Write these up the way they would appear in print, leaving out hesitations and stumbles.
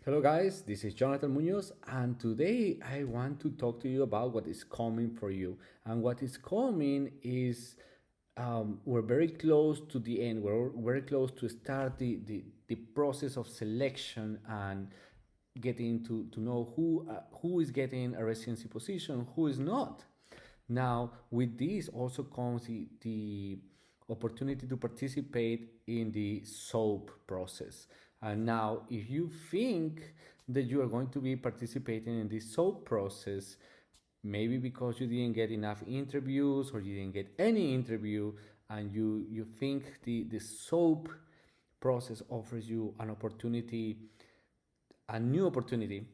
Hello, guys. This is Jonathan Munoz, and today I want to talk to you about what is coming for you. And what is coming is we're very close to the end. We're very close to start the process of selection and getting to know who is getting a residency position, who is not. Now, with this also comes the opportunity to participate in the SOAP process. And now, if you think that you are going to be participating in this SOAP process, maybe because you didn't get enough interviews or you didn't get any interview, and you think the SOAP process offers you an opportunity, a new opportunity,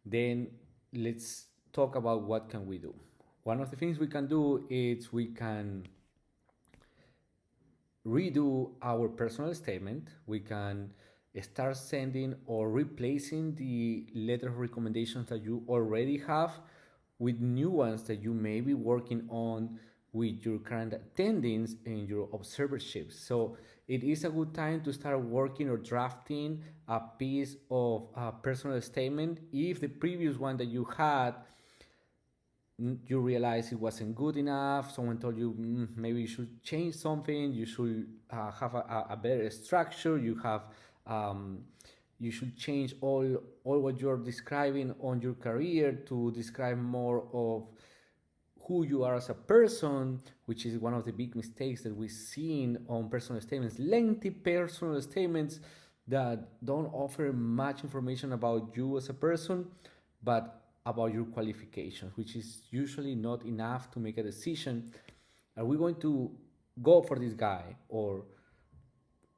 then let's talk about what can we do. One of the things we can do is we can redo our personal statement. We can start sending or replacing the letter of recommendations that you already have with new ones that you may be working on with your current attendings and your observerships. So it is a good time to start working or drafting a piece of a personal statement if the previous one that you had you realize it wasn't good enough. Someone told you maybe you should change something. You should have a better structure. You should change all what you're describing on your career to describe more of who you are as a person, which is one of the big mistakes that we've seen on personal statements. Lengthy personal statements that don't offer much information about you as a person, but about your qualifications, which is usually not enough to make a decision. Are we going to go for this guy or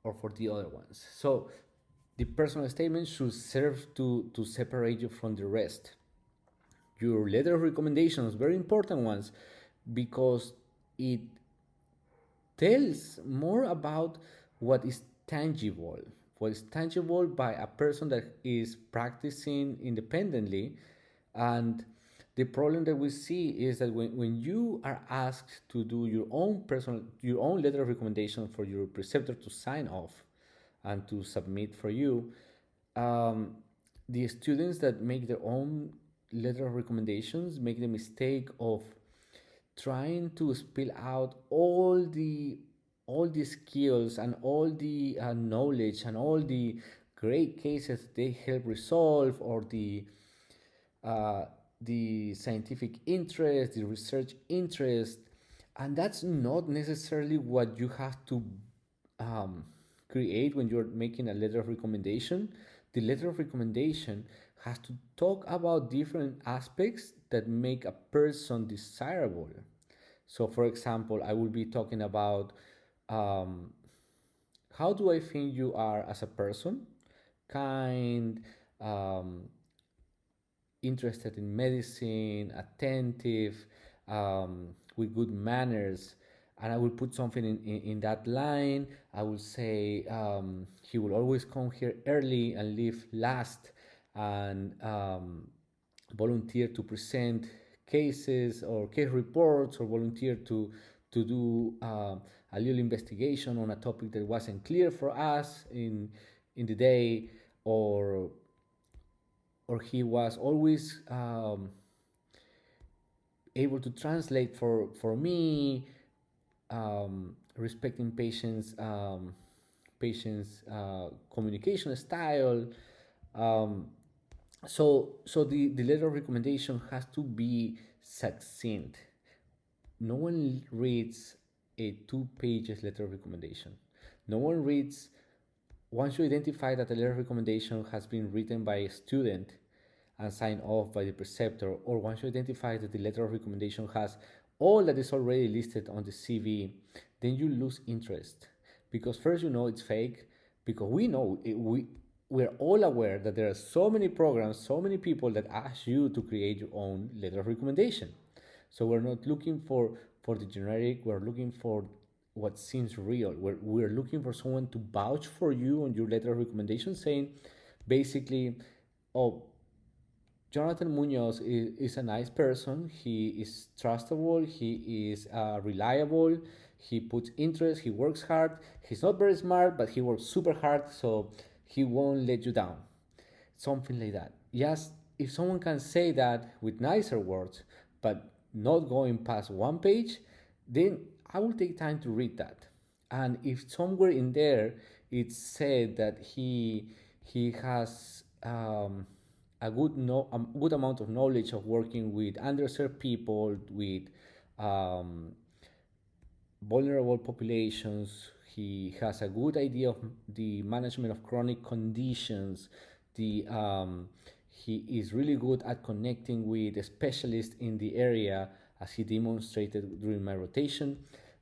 for the other ones? So the personal statement should serve to separate you from the rest. Your letter of recommendations, very important ones, because it tells more about what is tangible, what is tangible by a person that is practicing independently. And the problem that we see is that when you are asked to do your own letter of recommendation for your preceptor to sign off and to submit for you, um, the students that make their own letter of recommendations make the mistake of trying to spill out all the skills and all the knowledge and all the great cases they help resolve, or uh, the scientific interest, the research interest, and that's not necessarily what you have to um, create when you're making a letter of recommendation. The letter of recommendation has to talk about different aspects that make a person desirable. So, for example, I will be talking about um, how do I think you are as a person? Kind, um, interested in medicine, attentive, with good manners. And I will put something in that line. I will say he will always come here early and leave last, and volunteer to present cases or case reports, or volunteer to do a little investigation on a topic that wasn't clear for us in the day, or he was always able to translate for me, respecting patients communication style. um, so the letter of recommendation has to be succinct. No one reads a 2 pages letter of recommendation. No one reads, once you identify that the letter of recommendation has been written by a student and signed off by the preceptor, or once you identify that the letter of recommendation has all that is already listed on the CV, then you lose interest. Because first, you know it's fake, because we know we're all aware that there are so many programs, so many people that ask you to create your own letter of recommendation. So we're not looking for the generic, we're looking for what seems real. We're looking for someone to vouch for you on your letter of recommendation, saying basically, oh, Jonathan Munoz is a nice person. He is trustable. He is reliable. He puts interest. He works hard. He's not very smart, but he works super hard, so he won't let you down. something like that. Yes, if someone can say that with nicer words, but not going past one page, then I will take time to read that. And if somewhere in there it said that he has a good amount of knowledge of working with underserved people, with um, vulnerable populations. He has a good idea of the management of chronic conditions. He is really good at connecting with specialists in the area, as he demonstrated during my rotation.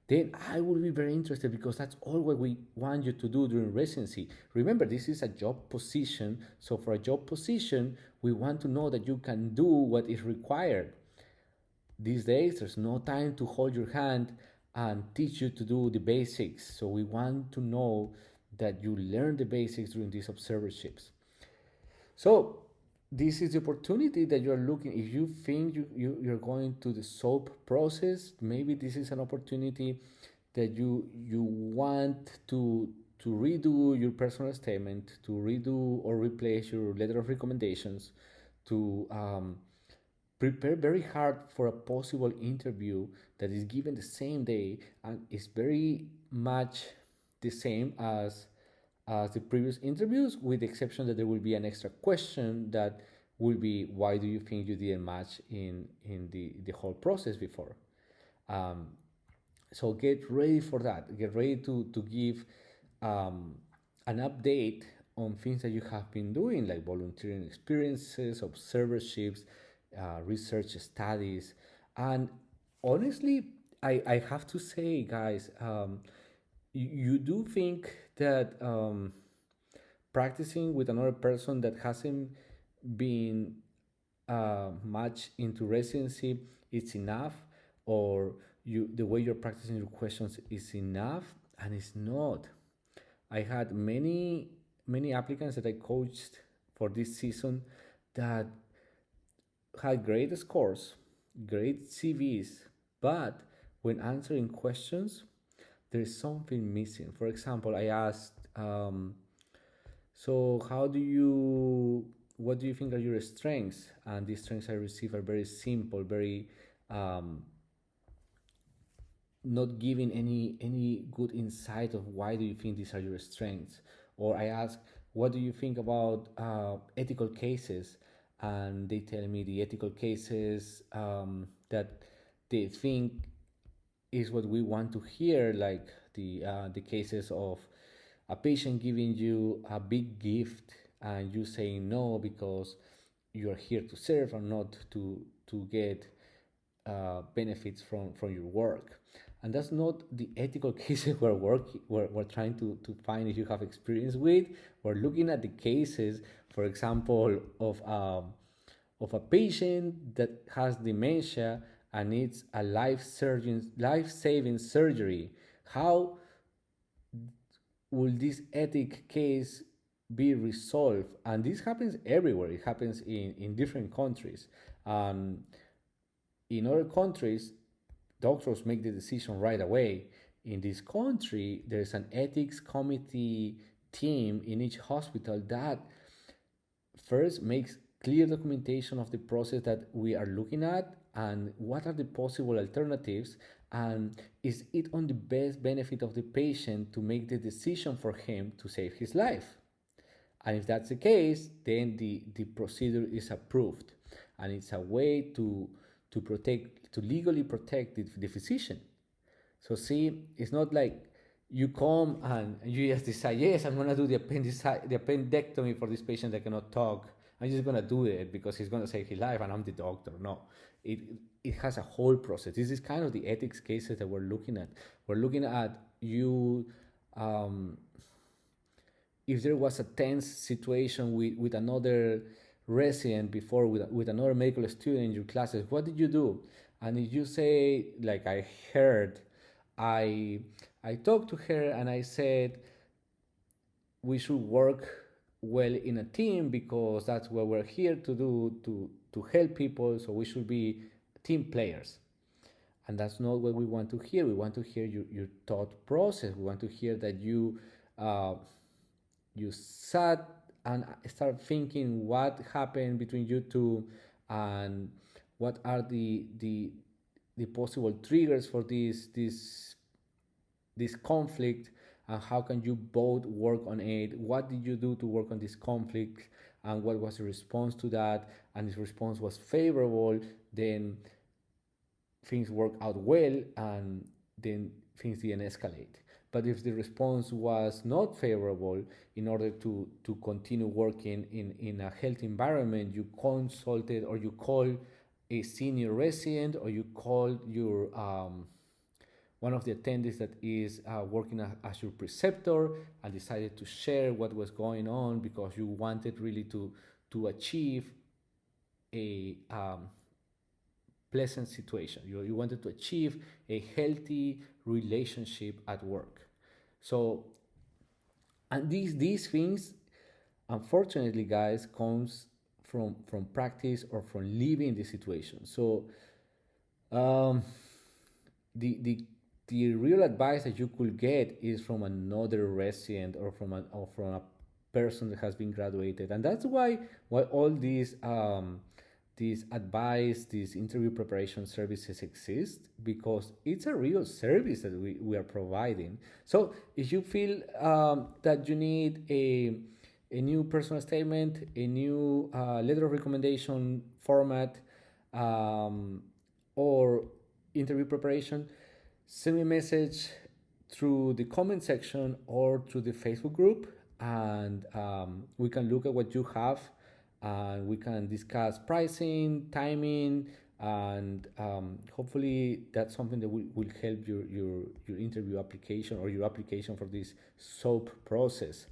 Then I will be very interested, because that's all what we want you to do during residency. Remember, this is a job position. So for a job position, we want to know that you can do what is required. These days, there's no time to hold your hand and teach you to do the basics. So we want to know that you learn the basics during these observerships. So this is the opportunity that you're looking. If you think you're going to the SOAP process, maybe this is an opportunity that you want to redo your personal statement, to redo or replace your letter of recommendations, to prepare very hard for a possible interview that is given the same day and is very much the same as the previous interviews, with the exception that there will be an extra question that will be, why do you think you didn't match in the whole process before. um, so get ready for that. Get ready to give um, an update on things that you have been doing, like volunteering experiences, observerships, research studies. And honestly, I have to say, guys, you do think that practicing with another person that hasn't been much into residency it's enough, or the way you're practicing your questions is enough, and it's not. I had many applicants that I coached for this season that had great scores, great CVs, but when answering questions, there's something missing. For example, I asked, so what do you think are your strengths? And these strengths I receive are very simple, very um, not giving any good insight of why do you think these are your strengths. Or I ask, what do you think about ethical cases? And they tell me the ethical cases that they think is what we want to hear, like the cases of a patient giving you a big gift and you saying no because you are here to serve and not to get benefits from your work. And that's not the ethical cases we're trying to find if you have experience with. We're looking at the cases, for example, of a patient that has dementia and needs a life-saving surgery. How will this ethic case be resolved? And this happens everywhere. It happens in different countries. In other countries, doctors make the decision right away. In this country, there's an ethics committee team in each hospital that first makes clear documentation of the process that we are looking at and what are the possible alternatives, and is it on the best benefit of the patient to make the decision for him to save his life. And if that's the case, then the procedure is approved, and it's a way to legally protect the physician. So see, it's not like you come and you just decide, yes, I'm gonna do the appendectomy for this patient that cannot talk. I'm just gonna do it because he's gonna save his life and I'm the doctor. No, it it has a whole process. This is kind of the ethics cases that we're looking at. We're looking at you. Um, if there was a tense situation with another resident before, with another medical student in your classes, what did you do? And if you say, like I heard, I I talked to her and I said we should work well in a team because that's what we're here to do, to help people. So we should be team players. And that's not what we want to hear. We want to hear your thought process. We want to hear that you sat and start thinking what happened between you two, and what are the possible triggers for this conflict, and how can you both work on it. What did you do to work on this conflict, and what was the response to that? And if response was favorable, then things work out well, and then things didn't escalate. But if the response was not favorable, in order to continue working in a healthy environment, you consulted, or you call a senior resident, or you call your one of the attendees that is working as your preceptor, and decided to share what was going on, because you wanted really to achieve a pleasant situation. You wanted to achieve a healthy relationship at work. So, and these things, unfortunately, guys, comes from practice, or from living the situation. So, um, the the real advice that you could get is from another resident, or from a person that has been graduated. And that's why all these advice, these interview preparation services exist, because it's a real service that we are providing. So if you feel that you need a new personal statement, a new letter of recommendation format, or interview preparation, send me a message through the comment section, or through the Facebook group, and we can look at what you have, and we can discuss pricing, timing, and hopefully that's something that will help your interview application, or your application for this SOAP process.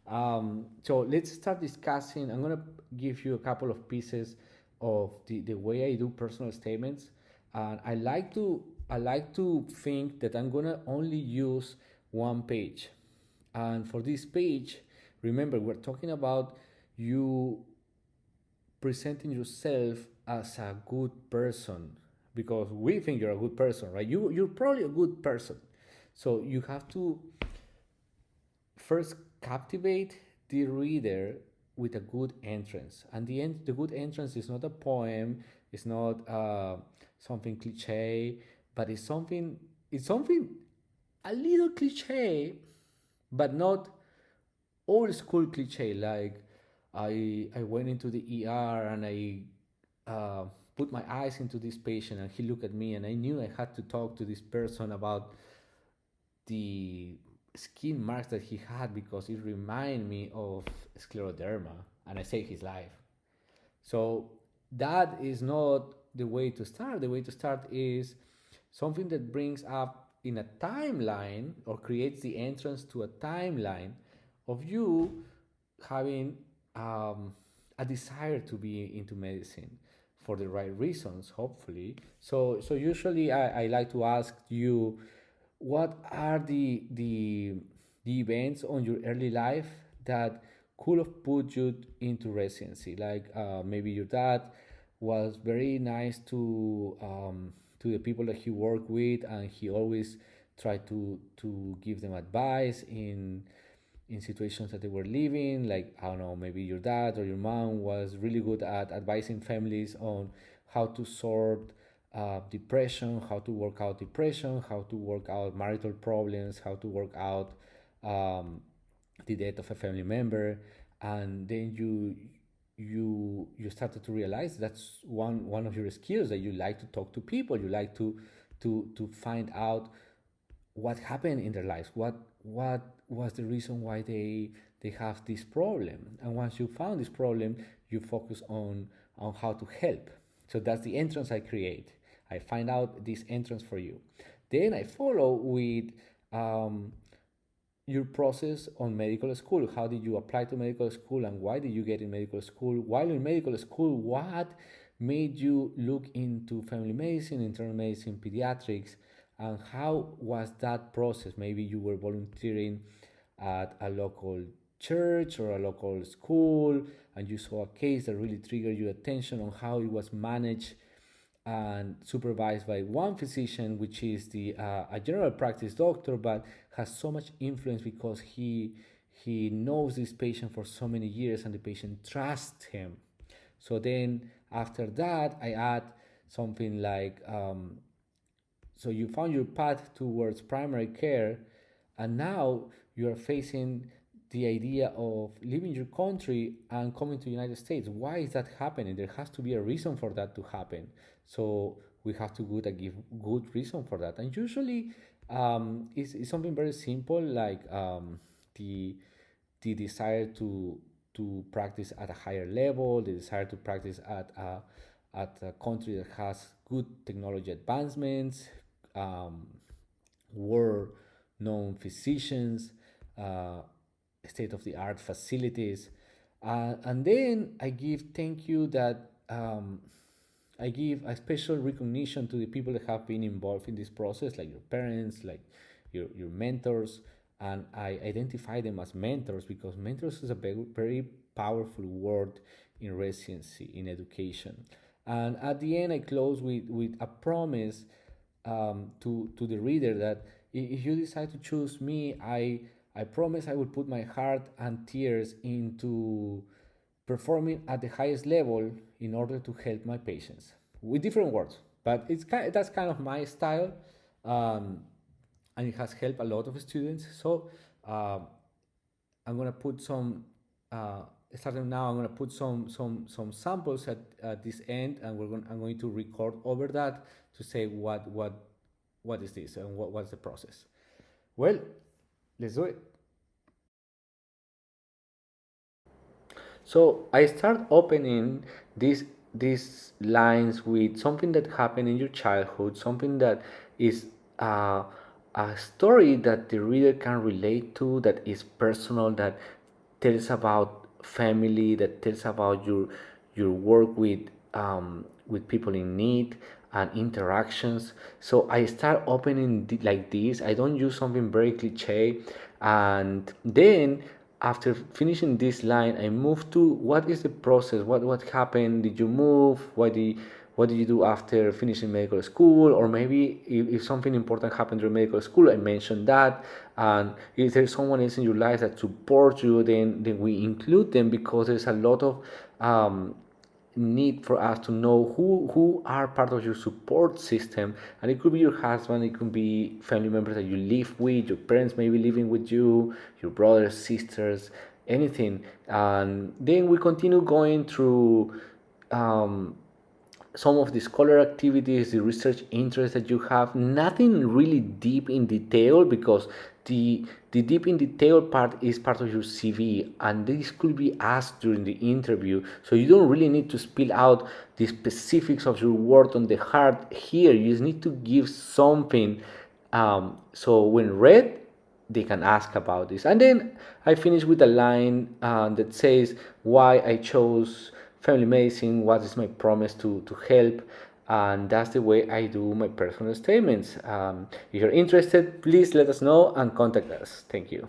So let's start discussing. I'm gonna give you a couple of pieces of the way I do personal statements, and I like to think that I'm gonna only use one page, and for this page, remember, we're talking about you presenting yourself as a good person, because we think you're a good person, right? You're probably a good person, so you have to first captivate the reader with a good entrance. And the good entrance is not a poem, it's not something cliche, but it's something a little cliche, but not old school cliche, like I went into the ER, and I put my eyes into this patient, and he looked at me, and I knew I had to talk to this person about the skin marks that he had, because it reminded me of scleroderma, and I saved his life. So that is not the way to start. The way to start is something that brings up in a timeline, or creates the entrance to a timeline of you having a desire to be into medicine for the right reasons, hopefully. So usually I like to ask you, what are the events on your early life that could have put you into residency? Like maybe your dad was very nice to the people that he worked with, and he always tried to give them advice in situations that they were living. Like, I don't know, maybe your dad or your mom was really good at advising families on how to sort depression, how to work out depression, how to work out marital problems, how to work out um, the death of a family member. And then you started to realize that's one of your skills, that you like to talk to people, you like to find out what happened in their lives, what was the reason why they have this problem. And once you found this problem, you focus on how to help. So that's the entrance I create. I find out this entrance for you. Then I follow with um, your process on medical school. How did you apply to medical school, and why did you get in medical school? While in medical school, what made you look into family medicine, internal medicine, pediatrics, and how was that process? Maybe you were volunteering at a local church or a local school, and you saw a case that really triggered your attention on how it was managed and supervised by one physician, which is the a general practice doctor, but has so much influence because he knows this patient for so many years and the patient trusts him. So then after that, I add something like, so you found your path towards primary care, and now you are facing the idea of leaving your country and coming to the United States. Why is that happening? There has to be a reason for that to happen. So we have to give good reason for that. And usually, it's something very simple, like the the desire to practice at a higher level, the desire to practice at a country that has good technology advancements, um, world known physicians, uh, state of the art facilities. And then I give thank you that I give a special recognition to the people that have been involved in this process, like your parents, like your mentors. And I identify them as mentors because mentors is a very powerful word in residency, in education. And at the end, I close with a promise to the reader that if you decide to choose me, I promise I will put my heart and tears into performing at the highest level in order to help my patients with different words. But that's kind of my style, um, and it has helped a lot of students. So uh, I'm gonna put some. Starting now, I'm gonna put some samples at this end, and I'm going to record over that to say what is this and what's the process. Well, let's do it. So I start opening these lines with something that happened in your childhood, something that is uh, a story that the reader can relate to, that is personal, that tells about family, that tells about your work with people in need and interactions. So I start opening like this. I don't use something very cliche, and then after finishing this line, I move to what is the process? What happened? Did you move? What did you do after finishing medical school? Or maybe if something important happened during medical school, I mentioned that. And if there's someone else in your life that supports you, then we include them because there's a lot of um, need for us to know who are part of your support system. And it could be your husband, it could be family members that you live with, your parents may be living with you, your brothers, sisters, anything. And then we continue going through um, some of the scholar activities, the research interests that you have, nothing really deep in detail because the deep in detail part is part of your CV, and this could be asked during the interview. So you don't really need to spill out the specifics of your work on the heart here. You just need to give something. So when read, they can ask about this. And then I finish with a line that says why I chose family medicine, what is my promise to help. And that's the way I do my personal statements. If you're interested, please let us know and contact us. Thank you.